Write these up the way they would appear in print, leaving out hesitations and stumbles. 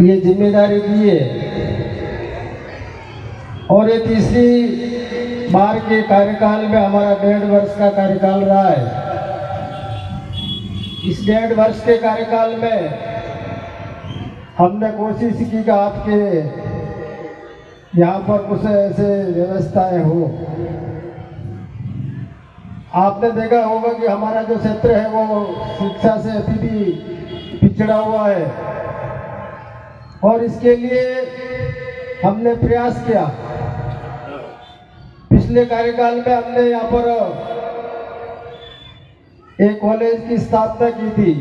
ये जिम्मेदारी दी है और ये तीसरी बार के कार्यकाल में हमारा 1.5 वर्ष का कार्यकाल रहा है। इस 1.5 वर्ष के कार्यकाल में हमने कोशिश की कि आपके यहाँ पर कुछ ऐसे व्यवस्थाएं हो। आपने देखा होगा कि हमारा जो क्षेत्र है वो शिक्षा से अति भी पिछड़ा हुआ है और इसके लिए हमने प्रयास किया। पिछले कार्यकाल में हमने यहाँ पर एक कॉलेज की स्थापना की थी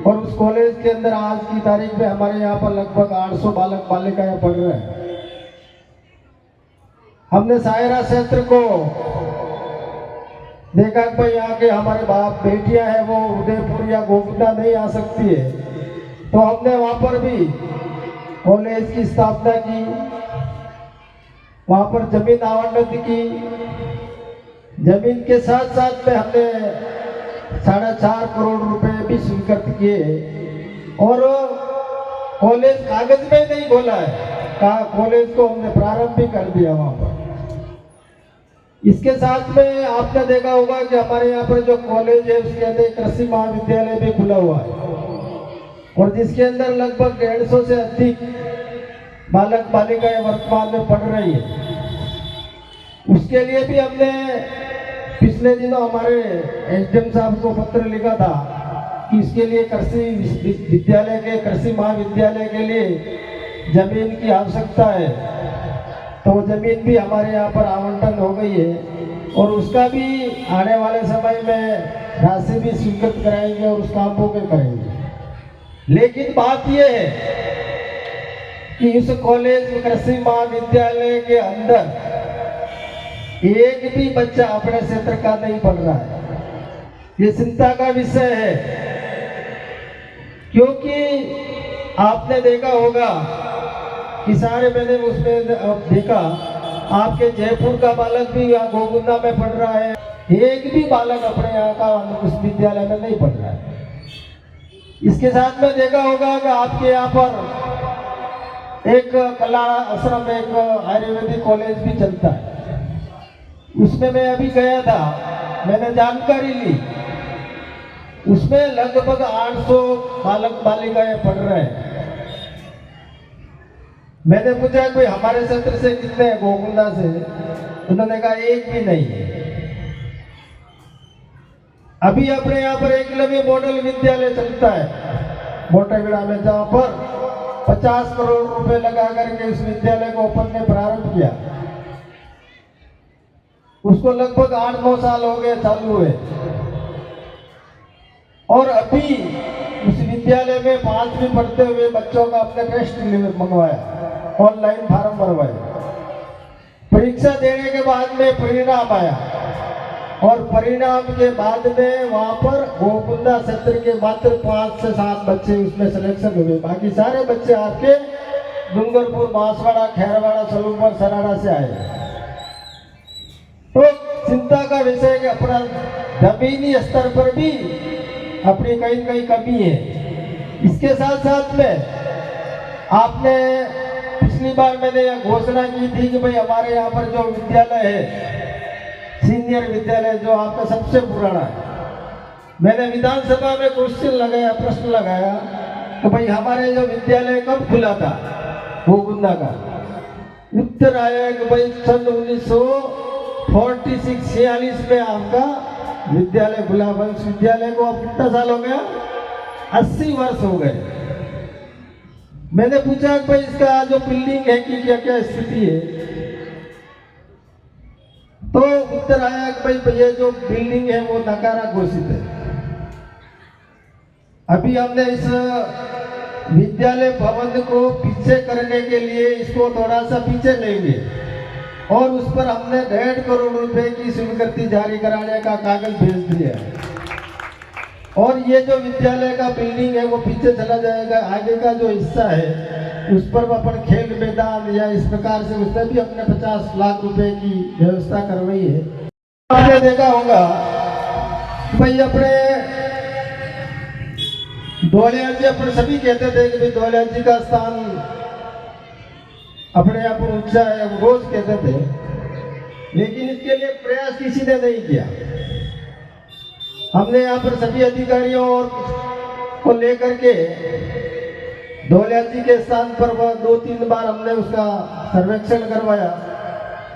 और उस कॉलेज के अंदर आज की तारीख में हमारे यहाँ पर लगभग 800 बालक बालिकाएं पढ़ रहे हैं। हमने सायरा क्षेत्र को देखा कि भाई यहाँ के हमारे बाप बेटियां हैं वो उदयपुर या गोकुंडा नहीं आ सकती है, तो हमने वहाँ पर भी कॉलेज की स्थापना की, वहाँ पर जमीन आवंटित की। जमीन के साथ साथ में हमने 4.5 करोड़ रुपए भी स्वीकृत किए और कॉलेज कागज में नहीं खोला है, कॉलेज को हमने प्रारंभ भी कर दिया वहाँ पर। इसके साथ में आपने देखा होगा कि हमारे यहाँ पर जो कॉलेज है उसके अंदर कृषि महाविद्यालय भी खुला हुआ है और जिसके अंदर लगभग 150 से अधिक बालक बालिकाएं वर्तमान में पढ़ रही है। उसके लिए भी हमने पिछले दिनों हमारे एसडीएम साहब को पत्र लिखा था कि इसके लिए कृषि विद्यालय के कृषि महाविद्यालय के लिए जमीन की आवश्यकता है, तो वो जमीन भी हमारे यहाँ पर आवंटन हो गई है और उसका भी आने वाले समय में राशि भी स्वीकृत कराएंगे और उस काम को भी करेंगे। लेकिन बात यह है कि इस कॉलेज कृषि महाविद्यालय के अंदर एक भी बच्चा अपने क्षेत्र का नहीं पढ़ रहा है। ये चिंता का विषय है, क्योंकि आपने देखा होगा कि सारे मैंने उसमें देखा आपके जयपुर का बालक भी यहाँ गोकुंडा में पढ़ रहा है, एक भी बालक अपने यहाँ का उस विद्यालय में नहीं पढ़ रहा है। इसके साथ में देखा होगा कि आपके यहाँ पर एक कला आश्रम एक आयुर्वेदिक कॉलेज भी चलता है, उसमें मैं अभी गया था, मैंने जानकारी ली, उसमें लगभग 800 बालक बालिकाएं पढ़ रहे हैं। मैंने पूछा कोई हमारे क्षेत्र से कितने हैं गोकुंडा से, उन्होंने कहा एक भी नहीं है। अभी अपने यहाँ पर एकलव्य मॉडल विद्यालय चलता है मोटागढ़ा में, जहाँ पर 50 करोड़ रुपए लगा करके उस विद्यालय को अपन ने प्रारंभ किया। उसको लगभग 8-9 साल हो गए चालू हुए और अभी उस विद्यालय में 5वीं पढ़ते हुए बच्चों का अपने टेस्ट मंगवाया, ऑनलाइन फार्म भरवाए, परीक्षा देने के बाद में परिणाम आया और परिणाम के बाद में वहां पर गोकुंडा क्षेत्र के मात्र 5 से 7 बच्चे उसमें सिलेक्शन हुए, बाकी सारे बच्चे आपके डूंगरपुर, बांसवाड़ा, खैरवाड़ा, सलूमपुर, सराड़ा से आए। तो चिंता का विषय है कि अपना जमीनी स्तर पर भी अपनी कहीं कहीं कमी है। इसके साथ साथ में आपने पिछली बार मैंने यह घोषणा की थी कि भाई हमारे यहाँ पर जो विद्यालय है सीनियर विद्यालय जो आपका सबसे पुराना है, मैंने विधानसभा में क्वेश्चन लगाया, प्रश्न लगाया तो भाई हमारे जो विद्यालय कब खुला था गोकुंडा का, उत्तर आया कि भाई सन 1946 में आपका विद्यालय खुला। वंश विद्यालय को अब कितना साल हो गया, 80 वर्ष हो गए। मैंने पूछा कि भाई इसका जो बिल्डिंग है कि क्या क्या स्थिति है, तो उत्तर आया कि भाई ये जो बिल्डिंग है वो नकारा घोषित है। अभी हमने इस विद्यालय भवन को पीछे करने के लिए इसको थोड़ा सा पीछे लेंगे और उस पर हमने 1.5 करोड़ रुपए की स्वीकृति जारी कराने का कागज भेज दिया और ये जो विद्यालय का बिल्डिंग है वो पीछे चला जाएगा। आगे का जो हिस्सा है उस पर अपन खेल मैदान या इस प्रकार से उसमें भी अपने 50 लाख रुपए की व्यवस्था करवाई है। आपने देखा होगा भाई अपने धोलिया जी अपन सभी कहते थे कि भाई धोलिया जी का स्थान अपने आप ऊंचा है, वो रोज कहते थे, लेकिन इसके लिए प्रयास किसी ने नहीं किया। हमने यहाँ पर सभी अधिकारियों को लेकर के धोलिया जी के स्थान पर वह 2-3 बार हमने उसका सर्वेक्षण करवाया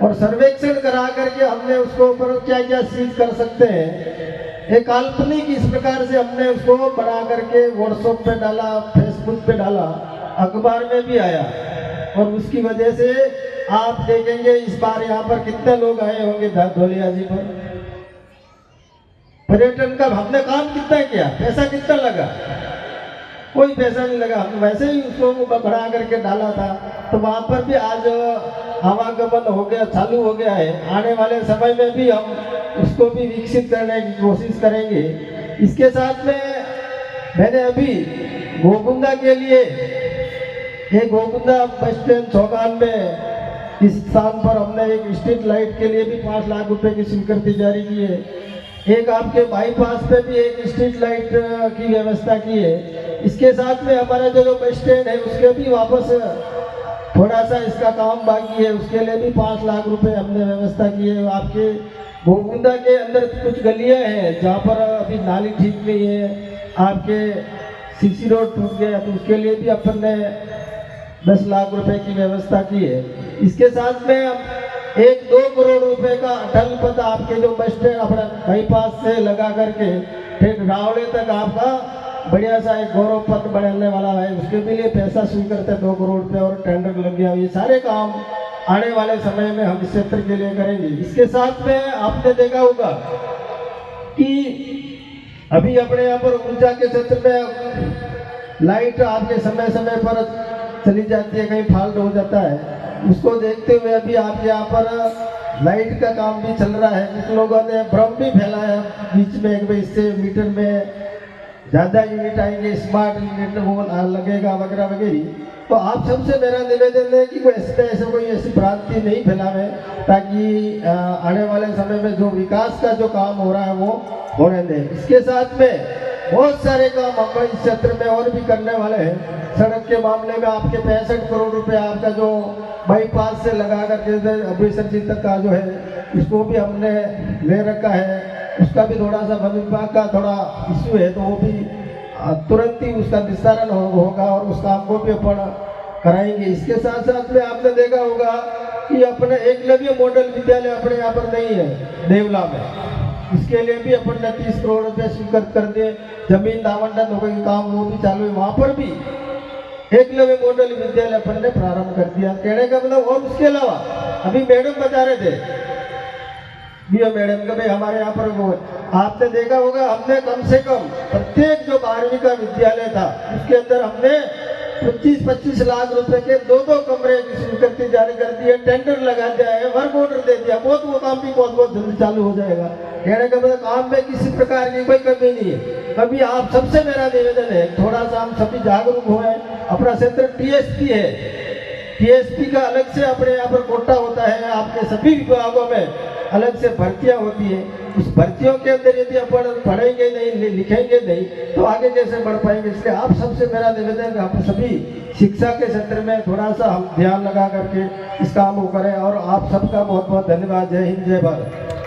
और सर्वेक्षण करा करके हमने उसको ऊपर क्या क्या चीज कर सकते हैं, एक काल्पनिक इस प्रकार से हमने उसको बना करके व्हाट्सएप पे डाला, फेसबुक पे डाला, अखबार में भी आया और उसकी वजह से आप देखेंगे इस बार यहाँ पर कितने लोग आए होंगे धोलिया जी पर। पर्यटन का हमने काम कितना किया, पैसा कितना लगा, कोई पैसा नहीं लगा, हम वैसे ही उसको बढ़ा करके डाला था। तो वहां पर भी आज आवागमन हो गया, चालू हो गया है। आने वाले समय में भी हम उसको भी विकसित करने की कोशिश करेंगे। इसके साथ में मैंने अभी गोकुंदा के लिए एक गोकुंदा बस स्टैंड चौगान में इस स्थान पर हमने एक स्ट्रीट लाइट के लिए भी 5 लाख रुपए की स्वीकृति जारी की है। एक आपके बाईपास पे भी एक स्ट्रीट लाइट की व्यवस्था की है। इसके साथ में हमारा जो बस स्टैंड है उसके भी वापस थोड़ा सा इसका काम बाकी है, उसके लिए भी 5 लाख रुपए हमने व्यवस्था की है। आपके गोकुंदा के अंदर कुछ गलियां हैं जहाँ पर अभी नाली ठीक नहीं है, आपके सीसी रोड टूट गया, तो उसके लिए भी अपन ने 10 लाख रुपए की व्यवस्था की है। इसके साथ में हम 1-2 करोड़ रुपए का अटल पथ आपके जो बस स्टैंड अपना बाईपास से लगा करके फिर रावले तक आपका बढ़िया सा एक गौरव पथ बनने वाला है, उसके भी लिए पैसा स्वीकृत है 2 करोड़ रुपए और टेंडर लग गया। ये सारे काम आने वाले समय में हम इस क्षेत्र के लिए करेंगे। इसके साथ में आपने देखा होगा कि अभी अपने यहाँ पर ऊर्जा के क्षेत्र में लाइट आपके समय समय पर चली जाती है, कहीं फाल्ट हो जाता है, उसको देखते हुए अभी आपके यहाँ पर लाइट का काम भी चल रहा है। कुछ लोगों ने भ्रम भी फैलाया बीच में कि इससे मीटर में ज़्यादा यूनिट आएंगे, स्मार्ट यूनिट वो लगेगा वगैरह वगैरह। तो आप सबसे मेरा निवेदन है कि कोई ऐसी भ्रांति नहीं फैलावे, ताकि आने वाले समय में जो विकास का जो काम हो रहा है वो होने दें। इसके साथ में बहुत सारे काम हम इस क्षेत्र में और भी करने वाले हैं। सड़क के मामले में आपके 65 करोड़ रुपए आपका जो बाईपास से लगा करके अमृतसर जी तक का जो है इसको भी हमने ले रखा है। उसका भी थोड़ा सा वन विभाग का थोड़ा इश्यू है, तो वो भी तुरंत ही उसका निस्तारण होगा और उस काम को भी अपन कराएंगे। इसके साथ साथ में आपने देखा होगा कि अपने एकलव्य मॉडल विद्यालय अपने यहाँ पर नहीं है देवला में, इसके लिए भी अपन ने 30 करोड़ रुपए स्वीकृत कर दिए। जमीन आवंटन होगा कि काम वो भी चालू है, वहाँ पर भी एकलव्य मॉडल विद्यालय अपन ने प्रारंभ कर दिया। कहने का मतलब, और उसके अलावा अभी मैडम बता रहे थे बीओ मैडम का भाई हमारे यहाँ पर वो आपने देखा होगा हमने कम से कम प्रत्येक जो 12वीं का विद्यालय था उसके अंदर हमने 25-25 लाख रुपए के 2-2 कमरे की स्वीकृति जारी कर दी है, टेंडर लगा दिया है, वर्क ऑर्डर दे दिया। वो काम भी बहुत जल्दी चालू हो जाएगा। कहने का मतलब काम में किसी प्रकार की कोई कमी नहीं है। अभी आप सबसे मेरा निवेदन है थोड़ा सा हम सभी जागरूक हुए। अपना क्षेत्र टीएसपी है, टीएसपी का अलग से अपने यहाँ पर कोटा होता है, आपके सभी विभागों में अलग से भर्तियां होती है। उस भर्तियों के अंदर यदि अपन पढ़ेंगे नहीं, लिखेंगे नहीं, तो आगे कैसे बढ़ पाएंगे। इसलिए आप सबसे मेरा निवेदन है आप सभी शिक्षा के क्षेत्र में थोड़ा सा हम ध्यान लगा करके इस काम को करें। और आप सबका बहुत बहुत धन्यवाद। जय हिंद, जय भारत।